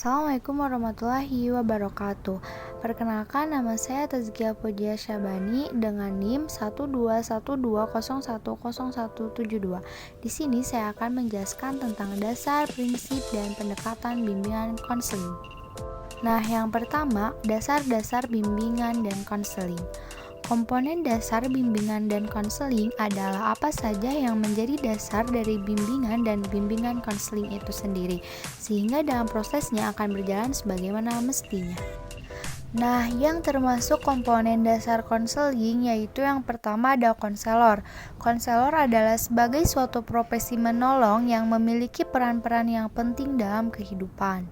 Assalamualaikum warahmatullahi wabarakatuh. Perkenalkan, nama saya Tazkia Pujiya Syabani dengan NIM 12120100172. Di sini saya akan menjelaskan tentang dasar, prinsip, dan pendekatan bimbingan konseling. Nah, yang pertama, dasar-dasar bimbingan dan konseling. Komponen dasar bimbingan dan konseling adalah apa saja yang menjadi dasar dari bimbingan dan bimbingan konseling itu sendiri, sehingga dalam prosesnya akan berjalan sebagaimana mestinya. Nah, yang termasuk komponen dasar konseling yaitu yang pertama ada konselor. Konselor adalah sebagai suatu profesi menolong yang memiliki peran-peran yang penting dalam kehidupan.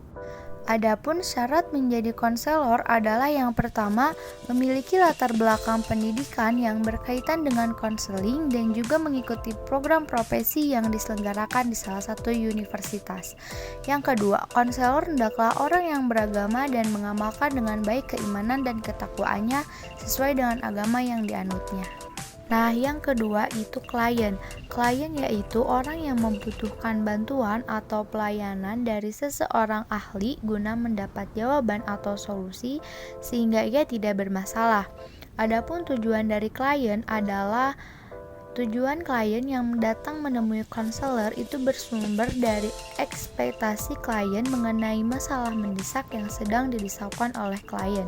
Adapun syarat menjadi konselor adalah yang pertama, memiliki latar belakang pendidikan yang berkaitan dengan konseling dan juga mengikuti program profesi yang diselenggarakan di salah satu universitas. Yang kedua, konselor hendaklah orang yang beragama dan mengamalkan dengan baik keimanan dan ketakwaannya sesuai dengan agama yang dianutnya. Nah, yang kedua itu klien. Klien yaitu orang yang membutuhkan bantuan atau pelayanan dari seseorang ahli guna mendapat jawaban atau solusi sehingga ia tidak bermasalah. Adapun tujuan dari klien adalah tujuan klien yang datang menemui konselor itu bersumber dari ekspektasi klien mengenai masalah mendesak yang sedang dirisaukan oleh klien.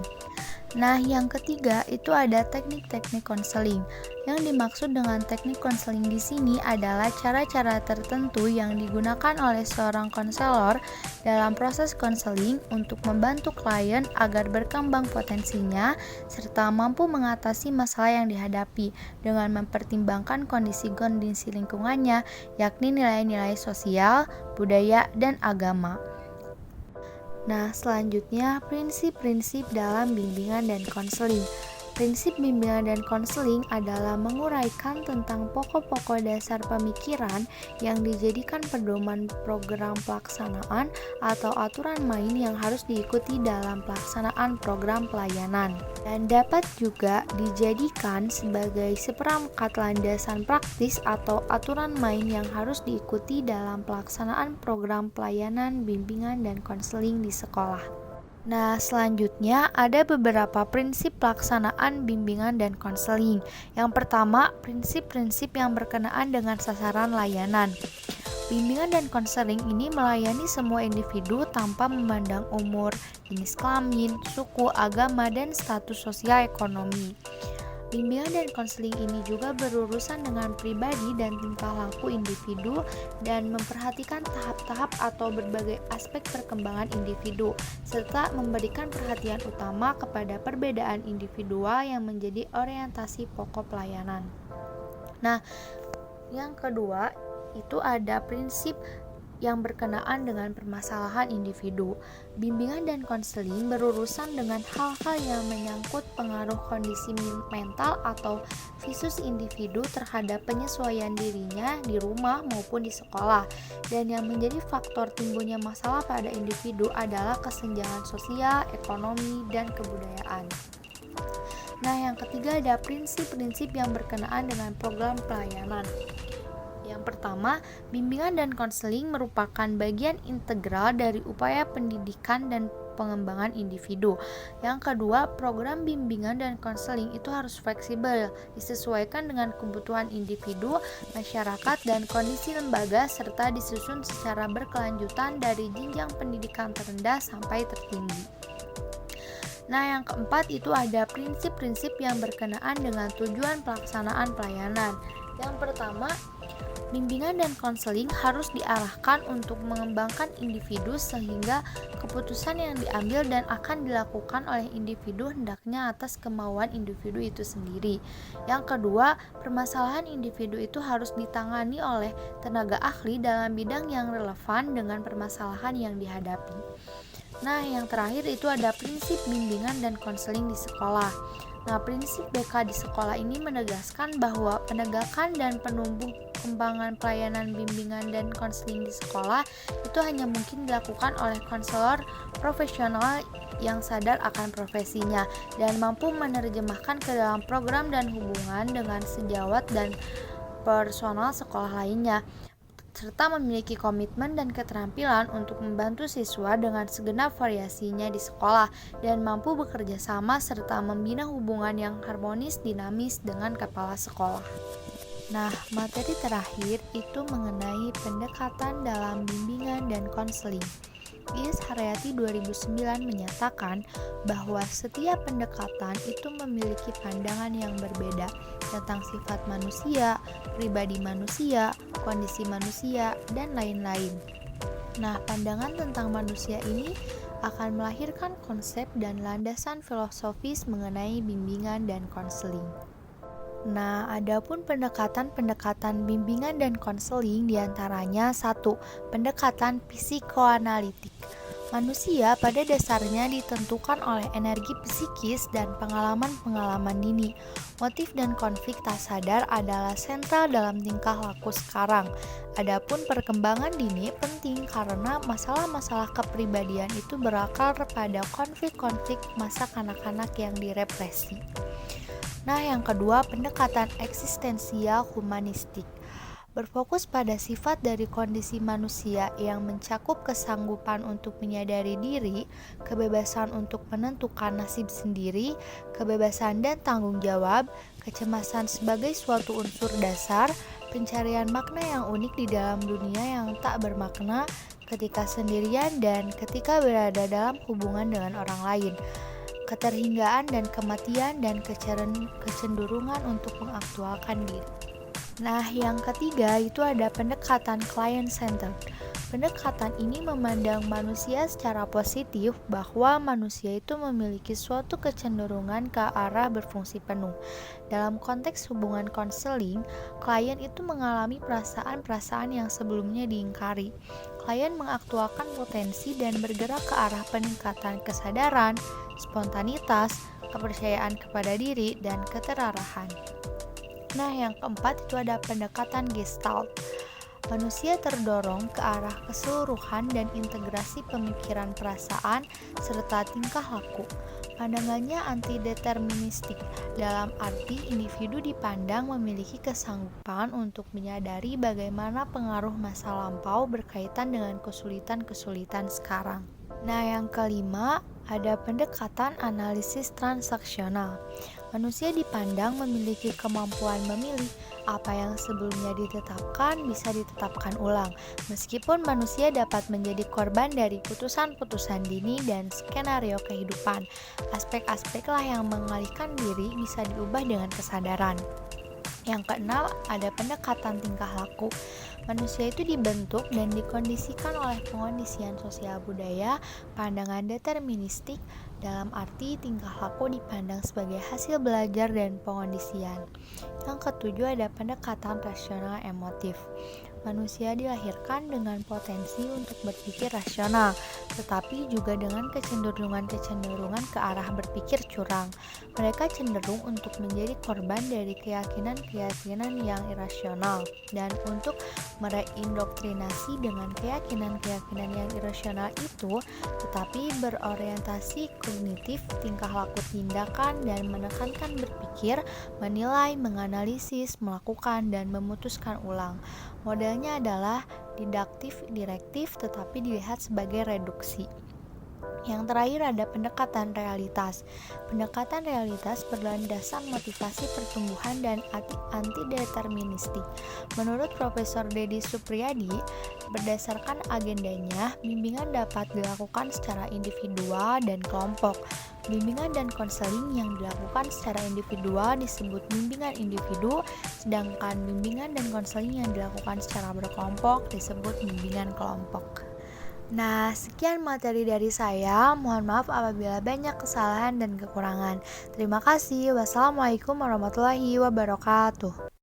Nah, yang ketiga itu ada teknik-teknik konseling. Yang dimaksud dengan teknik konseling di sini adalah cara-cara tertentu yang digunakan oleh seorang konselor dalam proses konseling untuk membantu klien agar berkembang potensinya serta mampu mengatasi masalah yang dihadapi dengan mempertimbangkan kondisi-kondisi lingkungannya, yakni nilai-nilai sosial, budaya, dan agama. Nah, selanjutnya prinsip-prinsip dalam bimbingan dan konseling. Prinsip bimbingan dan konseling adalah menguraikan tentang pokok-pokok dasar pemikiran yang dijadikan pedoman program pelaksanaan atau aturan main yang harus diikuti dalam pelaksanaan program pelayanan, dan dapat juga dijadikan sebagai seperangkat landasan praktis atau aturan main yang harus diikuti dalam pelaksanaan program pelayanan, bimbingan, dan konseling di sekolah. Nah, selanjutnya ada beberapa prinsip pelaksanaan bimbingan dan konseling. Yang pertama, prinsip-prinsip yang berkenaan dengan sasaran layanan. Bimbingan dan konseling ini melayani semua individu tanpa memandang umur, jenis kelamin, suku, agama, dan status sosial ekonomi. Bimbingan dan konseling ini juga berurusan dengan pribadi dan tingkah laku individu dan memperhatikan tahap-tahap atau berbagai aspek perkembangan individu, serta memberikan perhatian utama kepada perbedaan individual yang menjadi orientasi pokok pelayanan. Nah, yang kedua itu ada prinsip yang berkenaan dengan permasalahan individu. Bimbingan dan konseling berurusan dengan hal-hal yang menyangkut pengaruh kondisi mental atau visus individu terhadap penyesuaian dirinya di rumah maupun di sekolah. Dan yang menjadi faktor timbulnya masalah pada individu adalah kesenjangan sosial, ekonomi, dan kebudayaan. Nah, yang ketiga ada prinsip-prinsip yang berkenaan dengan program pelayanan. Yang pertama, bimbingan dan konseling merupakan bagian integral dari upaya pendidikan dan pengembangan individu. Yang kedua, program bimbingan dan konseling itu harus fleksibel, disesuaikan dengan kebutuhan individu, masyarakat, dan kondisi lembaga, serta disusun secara berkelanjutan dari jenjang pendidikan terendah sampai tertinggi. Nah, yang keempat itu ada prinsip-prinsip yang berkenaan dengan tujuan pelaksanaan pelayanan. Yang pertama, bimbingan dan konseling harus diarahkan untuk mengembangkan individu sehingga keputusan yang diambil dan akan dilakukan oleh individu hendaknya atas kemauan individu itu sendiri. Yang kedua, permasalahan individu itu harus ditangani oleh tenaga ahli dalam bidang yang relevan dengan permasalahan yang dihadapi. Nah, yang terakhir itu ada prinsip bimbingan dan konseling di sekolah. Nah, prinsip BK di sekolah ini menegaskan bahwa penegakan dan penumbuh kembangan pelayanan bimbingan dan konseling di sekolah itu hanya mungkin dilakukan oleh konselor profesional yang sadar akan profesinya dan mampu menerjemahkan ke dalam program dan hubungan dengan sejawat dan personal sekolah lainnya. serta memiliki komitmen dan keterampilan untuk membantu siswa dengan segenap variasinya di sekolah dan mampu bekerja sama serta membina hubungan yang harmonis dinamis dengan kepala sekolah. Nah, materi terakhir itu mengenai pendekatan dalam bimbingan dan konseling. Iis Haryati 2009 menyatakan bahwa setiap pendekatan itu memiliki pandangan yang berbeda tentang sifat manusia, pribadi manusia, kondisi manusia, dan lain-lain. Nah, pandangan tentang manusia ini akan melahirkan konsep dan landasan filosofis mengenai bimbingan dan konseling. Nah, adapun pendekatan-pendekatan bimbingan dan konseling diantaranya 1. Pendekatan psikoanalitik. Manusia pada dasarnya ditentukan oleh energi psikis dan pengalaman-pengalaman dini. Motif dan konflik tak sadar adalah sentral dalam tingkah laku sekarang. Adapun perkembangan dini penting karena masalah-masalah kepribadian itu berakar pada konflik-konflik masa kanak-kanak yang direpresi. Nah, yang kedua, pendekatan eksistensial humanistik. Berfokus pada sifat dari kondisi manusia yang mencakup kesanggupan untuk menyadari diri, kebebasan untuk menentukan nasib sendiri, kebebasan dan tanggung jawab, kecemasan sebagai suatu unsur dasar, pencarian makna yang unik di dalam dunia yang tak bermakna ketika sendirian dan ketika berada dalam hubungan dengan orang lain, keterhinggaan dan kematian, dan kecenderungan untuk mengaktualkan diri. Nah, yang ketiga itu ada pendekatan client-centered. Pendekatan ini memandang manusia secara positif bahwa manusia itu memiliki suatu kecenderungan ke arah berfungsi penuh. Dalam konteks hubungan konseling, klien itu mengalami perasaan-perasaan yang sebelumnya diingkari. Klien mengaktualkan potensi dan bergerak ke arah peningkatan kesadaran, spontanitas, kepercayaan kepada diri, dan keterarahan. Nah, yang keempat itu ada pendekatan gestalt. Manusia terdorong ke arah keseluruhan dan integrasi pemikiran, perasaan, serta tingkah laku. Pandangannya anti-deterministik, dalam arti individu dipandang memiliki kesanggupan untuk menyadari bagaimana pengaruh masa lampau berkaitan dengan kesulitan-kesulitan sekarang. Nah, yang kelima ada pendekatan analisis transaksional. Manusia dipandang memiliki kemampuan memilih apa yang sebelumnya ditetapkan bisa ditetapkan ulang, meskipun manusia dapat menjadi korban dari putusan-putusan dini dan skenario kehidupan. Aspek-aspeklah yang mengalihkan diri bisa diubah dengan kesadaran. Yang keenam ada pendekatan tingkah laku. Manusia itu dibentuk dan dikondisikan oleh pengondisian sosial budaya, pandangan deterministik, dalam arti tingkah laku dipandang sebagai hasil belajar dan pengondisian. Yang ketujuh ada pendekatan rasional emotif. Manusia dilahirkan dengan potensi untuk berpikir rasional, tetapi juga dengan kecenderungan-kecenderungan ke arah berpikir curang. Mereka cenderung untuk menjadi korban dari keyakinan-keyakinan yang irasional dan untuk mereindoktrinasi dengan keyakinan-keyakinan yang irasional itu, tetapi berorientasi kognitif, tingkah laku tindakan, dan menekankan berpikir, menilai, menganalisis, melakukan, dan memutuskan ulang. Modelnya adalah didaktif-direktif tetapi dilihat sebagai reduksi. Yang terakhir ada pendekatan realitas. Pendekatan realitas berlandaskan motivasi pertumbuhan dan anti-deterministik. Menurut Profesor Dedi Supriyadi, berdasarkan agendanya, bimbingan dapat dilakukan secara individual dan kelompok. Bimbingan dan konseling yang dilakukan secara individual disebut bimbingan individu, sedangkan bimbingan dan konseling yang dilakukan secara berkelompok disebut bimbingan kelompok. Nah, sekian materi dari saya. Mohon maaf apabila banyak kesalahan dan kekurangan. Terima kasih. Wassalamualaikum warahmatullahi wabarakatuh.